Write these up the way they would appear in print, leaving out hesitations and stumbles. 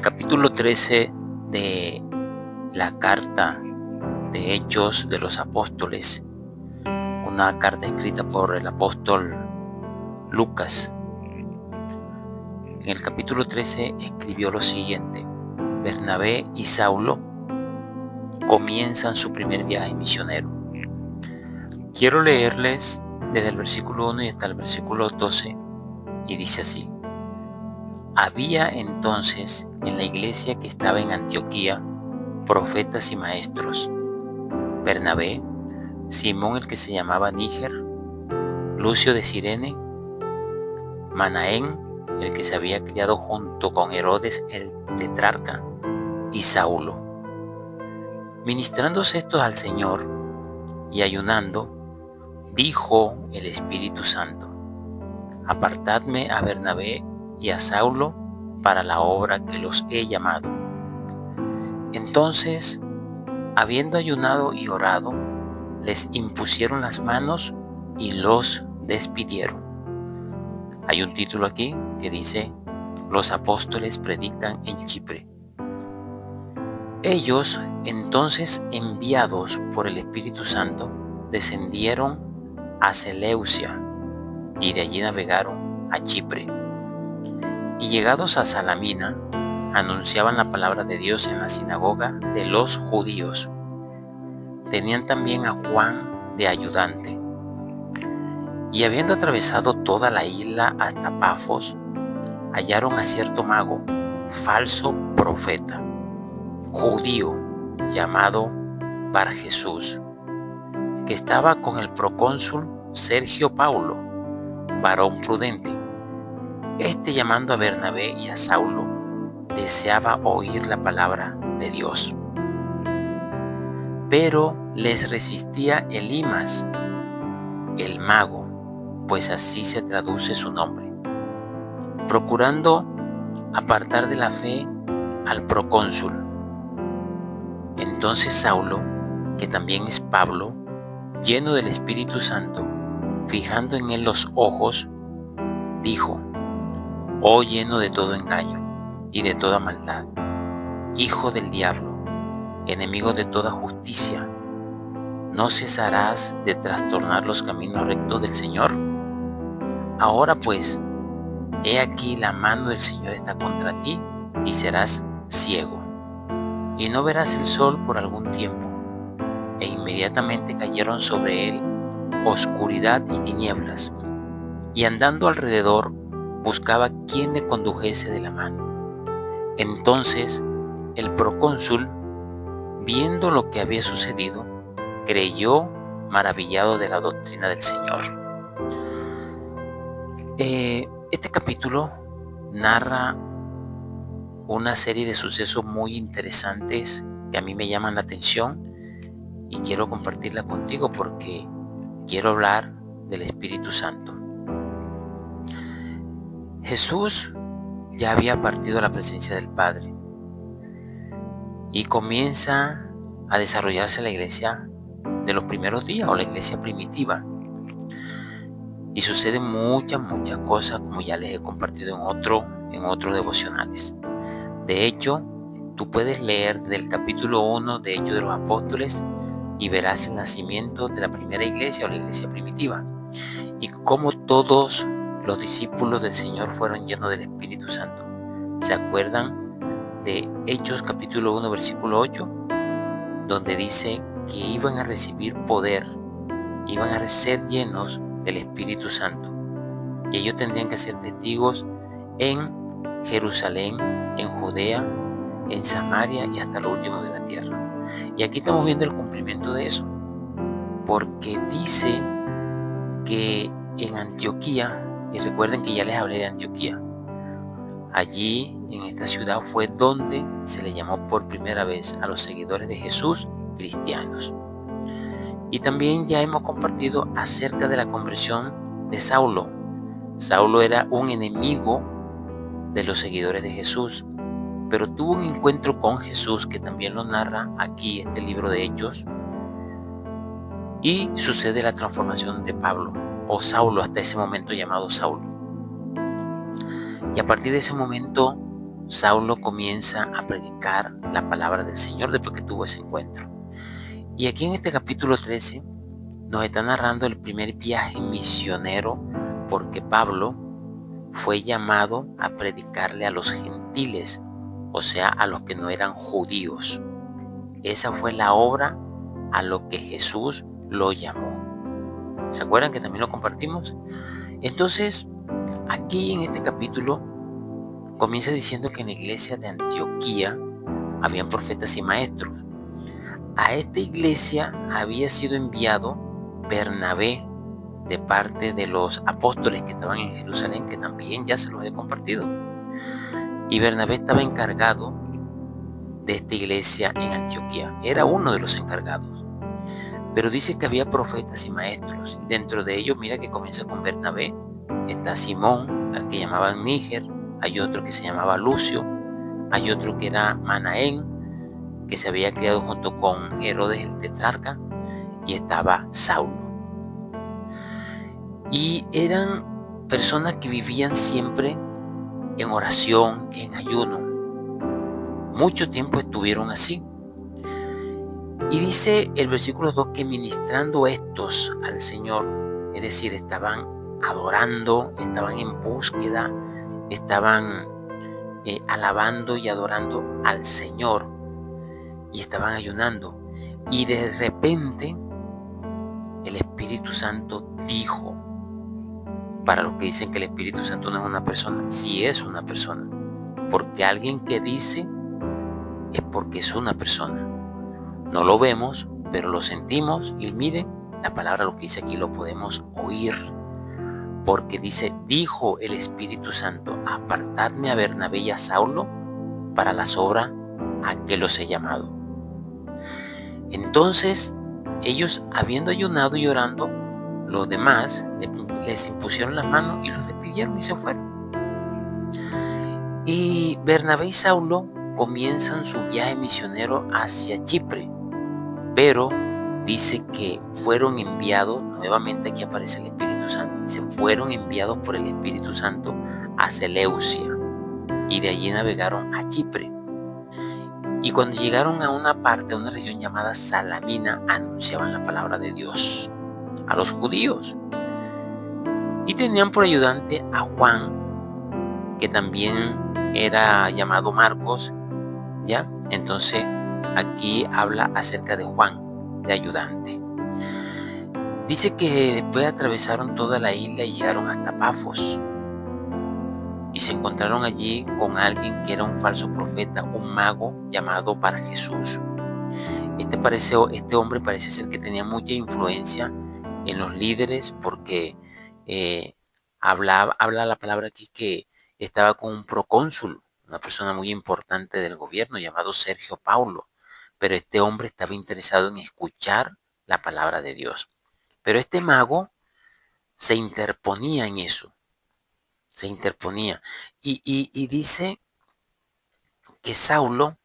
capítulo 13 de la carta de Hechos de los Apóstoles, una carta escrita por el apóstol Lucas. En el capítulo 13 escribió lo siguiente: Bernabé y Saulo comienzan su primer viaje misionero. Quiero leerles desde el versículo 1 y hasta el versículo 12, y dice así: Había entonces en la iglesia que estaba en Antioquía profetas y maestros: Bernabé, Simón el que se llamaba Níger, Lucio de Cirene, Manaén el que se había criado junto con Herodes el tetrarca, y Saulo. Ministrándose estos al Señor y ayunando, dijo el Espíritu Santo: Apartadme a Bernabé y a Saulo para la obra que los he llamado. Entonces, habiendo ayunado y orado, les impusieron las manos y los despidieron. Hay un título aquí que dice: Los apóstoles predican en Chipre. Ellos, entonces enviados por el Espíritu Santo, descendieron a Seleucia y de allí navegaron a Chipre. Y llegados a Salamina, anunciaban la palabra de Dios en la sinagoga de los judíos. Tenían también a Juan de ayudante. Y habiendo atravesado toda la isla hasta Pafos, hallaron a cierto mago, falso profeta, judío, llamado Barjesús, que estaba con el procónsul Sergio Paulo, varón prudente. Este, llamando a Bernabé y a Saulo, deseaba oír la palabra de Dios. Pero les resistía Elimas, el mago, pues así se traduce su nombre, procurando apartar de la fe al procónsul. Entonces Saulo, que también es Pablo, lleno del Espíritu Santo, fijando en él los ojos, dijo: Oh, lleno de todo engaño y de toda maldad, hijo del diablo, enemigo de toda justicia, ¿no cesarás de trastornar los caminos rectos del Señor? Ahora pues, he aquí la mano del Señor está contra ti y serás ciego, y no verás el sol por algún tiempo. E inmediatamente cayeron sobre él oscuridad y tinieblas, y andando alrededor buscaba quien le condujese de la mano. Entonces el procónsul, viendo lo que había sucedido, creyó, maravillado de la doctrina del Señor. Este capítulo narra una serie de sucesos muy interesantes que a mí me llaman la atención y quiero compartirla contigo porque quiero hablar del Espíritu Santo. Jesús ya había partido a la presencia del Padre y comienza a desarrollarse la iglesia de los primeros días, o la iglesia primitiva. Y suceden muchas cosas, como ya les he compartido en otros devocionales. De hecho, tú puedes leer del capítulo 1 de Hechos de los Apóstoles y verás el nacimiento de la primera iglesia, o la iglesia primitiva, y cómo todos los discípulos del Señor fueron llenos del Espíritu Santo. ¿Se acuerdan de Hechos capítulo 1 versículo 8? Donde dice que iban a recibir poder, iban a ser llenos del Espíritu Santo. Y ellos tendrían que ser testigos en Jerusalén, en Judea, en Samaria y hasta lo último de la tierra. Y aquí estamos viendo el cumplimiento de eso, porque dice que en Antioquía, y recuerden que ya les hablé de Antioquía, allí en esta ciudad fue donde se le llamó por primera vez a los seguidores de Jesús cristianos. Y también ya hemos compartido acerca de la conversión de Saulo. Saulo era un enemigo de los seguidores de Jesús, pero tuvo un encuentro con Jesús, que también lo narra aquí este libro de Hechos, y sucede la transformación de Pablo, o Saulo, hasta ese momento llamado Saulo. Y a partir de ese momento Saulo comienza a predicar la palabra del Señor después que tuvo ese encuentro. Y aquí en este capítulo 13 nos está narrando el primer viaje misionero, porque Pablo fue llamado a predicarle a los gentiles, o sea, a los que no eran judíos. Esa fue la obra a lo que Jesús lo llamó. ¿Se acuerdan que también lo compartimos? Entonces, aquí en este capítulo comienza diciendo que en la iglesia de Antioquía habían profetas y maestros. A esta iglesia había sido enviado Bernabé de parte de los apóstoles que estaban en Jerusalén, que también ya se los he compartido. Y Bernabé estaba encargado de esta iglesia en Antioquía. Era uno de los encargados. Pero dice que había profetas y maestros. Dentro de ellos, mira que comienza con Bernabé. Está Simón, al que llamaban Níger. Hay otro que se llamaba Lucio. Hay otro que era Manaén, que se había criado junto con Herodes el tetrarca. Y estaba Saulo. Y eran personas que vivían siempre en oración, en ayuno. Mucho tiempo estuvieron así. Y dice el versículo 2 que ministrando estos al Señor, es decir, estaban adorando, estaban en búsqueda, estaban alabando y adorando al Señor, y estaban ayunando. Y de repente el Espíritu Santo dijo, para los que dicen que el Espíritu Santo no es una persona, sí es una persona, porque alguien que dice es porque es una persona. No lo vemos, pero lo sentimos, y miren, la palabra lo que dice aquí lo podemos oír, porque dice, dijo el Espíritu Santo, apartadme a Bernabé y a Saulo para las obras a que los he llamado. Entonces, ellos, habiendo ayunado y orando, los demás les impusieron las manos y los despidieron y se fueron. Y Bernabé y Saulo comienzan su viaje misionero hacia Chipre, pero dice que fueron enviados, nuevamente aquí aparece el Espíritu Santo, dice, fueron enviados por el Espíritu Santo a Seleucia, y de allí navegaron a Chipre. Y cuando llegaron a una parte, a una región llamada Salamina, anunciaban la palabra de Dios a los judíos. Y tenían por ayudante a Juan, que también era llamado Marcos, ¿ya? Entonces, aquí habla acerca de Juan, de ayudante. Dice que después atravesaron toda la isla y llegaron hasta Pafos. Y se encontraron allí con alguien que era un falso profeta, un mago llamado Bar Jesús. Este hombre parece ser que tenía mucha influencia en los líderes, porque habla la palabra aquí que estaba con un procónsul, una persona muy importante del gobierno llamado Sergio Paulo. Pero este hombre estaba interesado en escuchar la palabra de Dios. Pero este mago se interponía en eso, se interponía. Y dice que Saulo,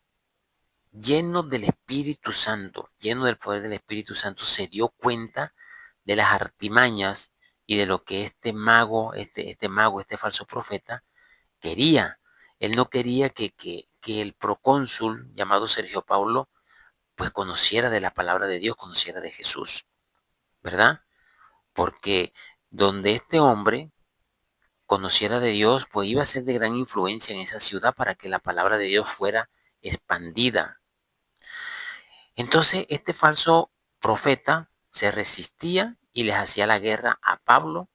lleno del Espíritu Santo, lleno del poder del Espíritu Santo, se dio cuenta de las artimañas y de lo que este mago, este falso profeta, quería. Él no quería que el procónsul llamado Sergio Paulo pues conociera de la palabra de Dios, conociera de Jesús, ¿verdad? Porque donde este hombre conociera de Dios, pues iba a ser de gran influencia en esa ciudad para que la palabra de Dios fuera expandida. Entonces, este falso profeta se resistía y les hacía la guerra a Pablo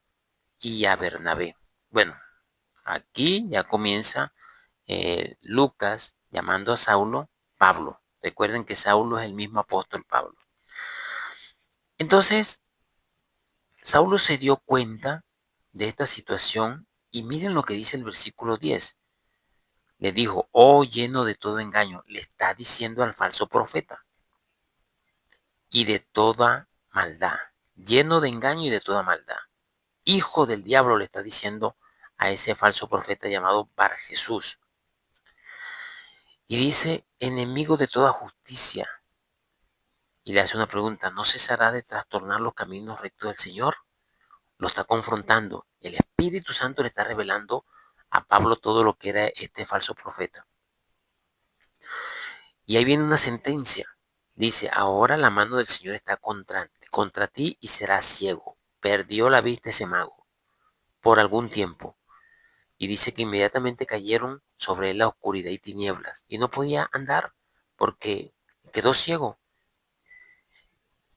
y a Bernabé. Bueno, aquí ya comienza Lucas llamando a Saulo Pablo. Recuerden que Saulo es el mismo apóstol Pablo. Entonces, Saulo se dio cuenta de esta situación y miren lo que dice el versículo 10. Le dijo, oh lleno de todo engaño, le está diciendo al falso profeta, y de toda maldad, lleno de engaño y de toda maldad. Hijo del diablo, le está diciendo a ese falso profeta llamado Bar Jesús. Y dice, enemigo de toda justicia. Y le hace una pregunta, ¿no cesará de trastornar los caminos rectos del Señor? Lo está confrontando. El Espíritu Santo le está revelando a Pablo todo lo que era este falso profeta. Y ahí viene una sentencia. Dice, ahora la mano del Señor está contra ti y serás ciego. Perdió la vista ese mago por algún tiempo. Y dice que inmediatamente cayeron sobre él la oscuridad y tinieblas. Y no podía andar porque quedó ciego,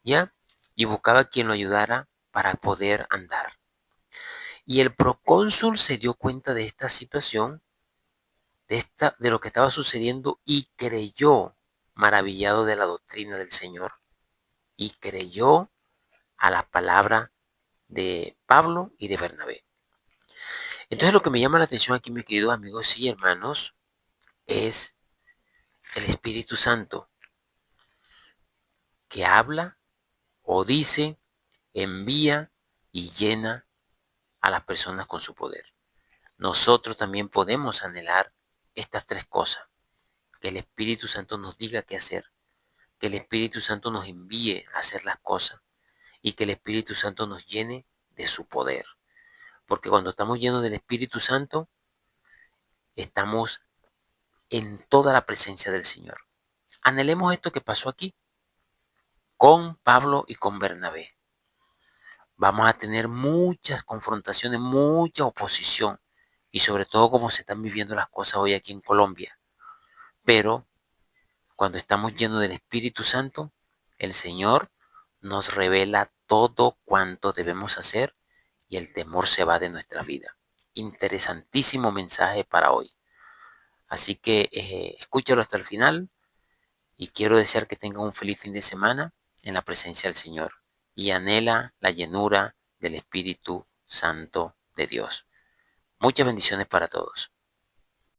¿ya? Y buscaba quien lo ayudara para poder andar. Y el procónsul se dio cuenta de esta situación, de lo que estaba sucediendo y creyó, maravillado de la doctrina del Señor, y creyó a las palabras de Pablo y de Bernabé. Entonces lo que me llama la atención aquí, mis queridos amigos y hermanos, es el Espíritu Santo que habla o dice, envía y llena a las personas con su poder. Nosotros también podemos anhelar estas tres cosas: que el Espíritu Santo nos diga qué hacer, que el Espíritu Santo nos envíe a hacer las cosas y que el Espíritu Santo nos llene de su poder. Porque cuando estamos llenos del Espíritu Santo, estamos en toda la presencia del Señor. Anhelemos esto que pasó aquí con Pablo y con Bernabé. Vamos a tener muchas confrontaciones, mucha oposición y sobre todo como se están viviendo las cosas hoy aquí en Colombia. Pero cuando estamos llenos del Espíritu Santo, el Señor nos revela todo cuanto debemos hacer y el temor se va de nuestra vida. Interesantísimo mensaje para hoy. Así que escúchalo hasta el final y quiero desear que tengan un feliz fin de semana en la presencia del Señor y anhela la llenura del Espíritu Santo de Dios. Muchas bendiciones para todos.